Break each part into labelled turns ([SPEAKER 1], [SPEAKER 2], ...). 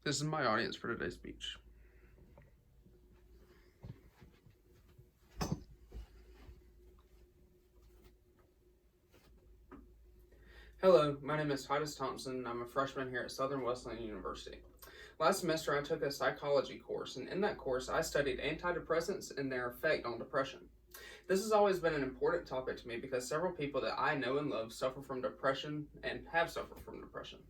[SPEAKER 1] This is my audience for today's speech. Hello, my name is Titus Thompson, and I'm a freshman here at Southern Wesleyan University. Last semester, I took a psychology course, and in that course, I studied antidepressants and their effect on depression. This has always been an important topic to me because several people that I know and love suffer from depression and have suffered from depression.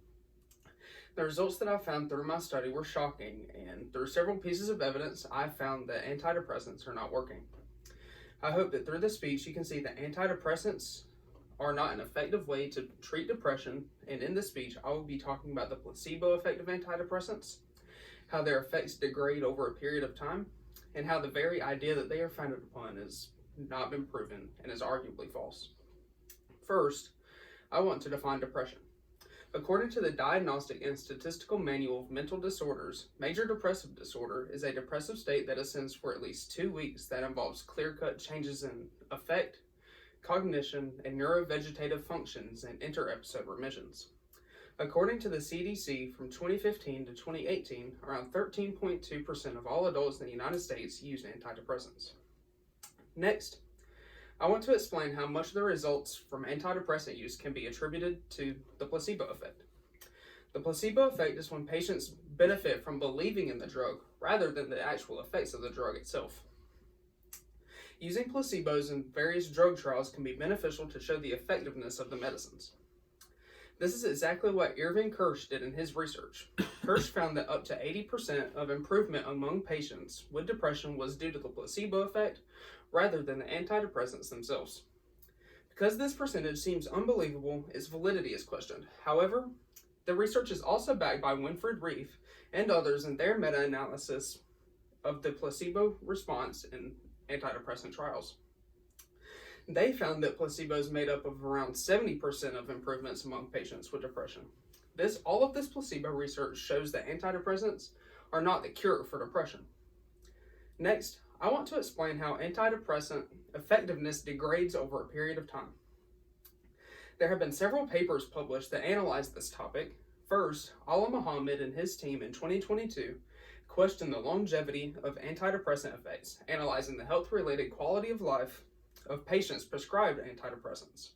[SPEAKER 1] The results that I found through my study were shocking, and through several pieces of evidence, I found that antidepressants are not working. I hope that through this speech, you can see that antidepressants are not an effective way to treat depression, and in this speech I will be talking about the placebo effect of antidepressants, how their effects degrade over a period of time, and how the very idea that they are founded upon has not been proven and is arguably false. First, I want to define depression. According to the Diagnostic and Statistical Manual of Mental Disorders, major depressive disorder is a depressive state that ascends for at least 2 weeks that involves clear-cut changes in affect, cognition, and neurovegetative functions and inter-episode remissions. According to the CDC, from 2015 to 2018, around 13.2% of all adults in the United States used antidepressants. Next, I want to explain how much of the results from antidepressant use can be attributed to the placebo effect. The placebo effect is when patients benefit from believing in the drug rather than the actual effects of the drug itself. Using placebos in various drug trials can be beneficial to show the effectiveness of the medicines. This is exactly what Kirsch did in his research. Kirsch found that up to 80% of improvement among patients with depression was due to the placebo effect rather than the antidepressants themselves. Because this percentage seems unbelievable, its validity is questioned. However, the research is also backed by Winfried Reif and others in their meta-analysis of the placebo response in antidepressant trials. They found that placebos made up of around 70% of improvements among patients with depression. All of this placebo research shows that antidepressants are not the cure for depression. Next, I want to explain how antidepressant effectiveness degrades over a period of time. There have been several papers published that analyze this topic. First, Allah Muhammad and his team in 2022 questioned the longevity of antidepressant effects, analyzing the health-related quality of life of patients prescribed antidepressants.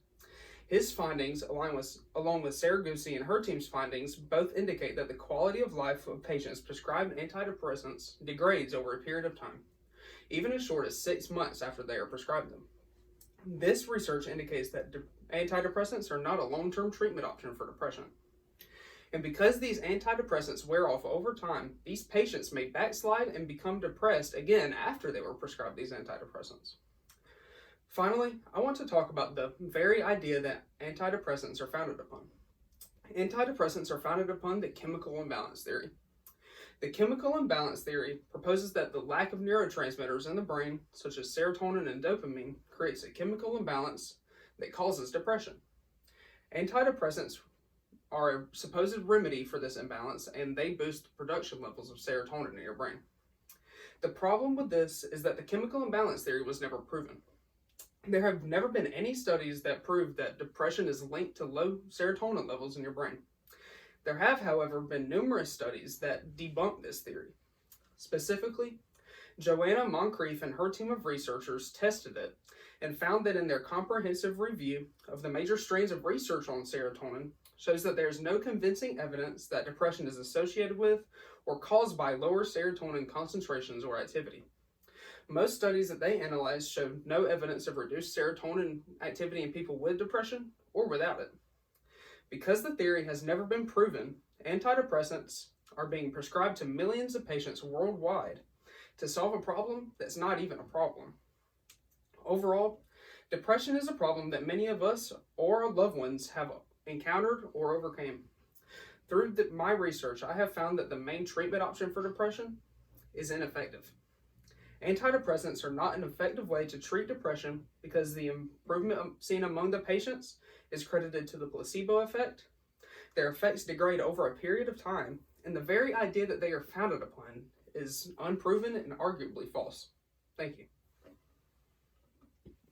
[SPEAKER 1] His findings, along with Sarah Goosey and her team's findings, both indicate that the quality of life of patients prescribed antidepressants degrades over a period of time, even as short as 6 months after they are prescribed them. This research indicates that antidepressants are not a long-term treatment option for depression. And because these antidepressants wear off over time, these patients may backslide and become depressed again after they were prescribed these antidepressants. Finally, I want to talk about the very idea that antidepressants are founded upon. Antidepressants are founded upon the chemical imbalance theory. The chemical imbalance theory proposes that the lack of neurotransmitters in the brain, such as serotonin and dopamine, creates a chemical imbalance that causes depression. Antidepressants are a supposed remedy for this imbalance, and they boost the production levels of serotonin in your brain. The problem with this is that the chemical imbalance theory was never proven. There have never been any studies that prove that depression is linked to low serotonin levels in your brain. There have, however, been numerous studies that debunk this theory. Specifically, Joanna Moncrief and her team of researchers tested it and found that in their comprehensive review of the major strains of research on serotonin shows that there is no convincing evidence that depression is associated with or caused by lower serotonin concentrations or activity. Most studies that they analyzed showed no evidence of reduced serotonin activity in people with depression or without it. Because the theory has never been proven, antidepressants are being prescribed to millions of patients worldwide to solve a problem that's not even a problem. Overall, depression is a problem that many of us or our loved ones have encountered or overcame. Through my research, I have found that the main treatment option for depression is ineffective. Antidepressants are not an effective way to treat depression because the improvement seen among the patients is credited to the placebo effect. Their effects degrade over a period of time, and the very idea that they are founded upon is unproven and arguably false. Thank you.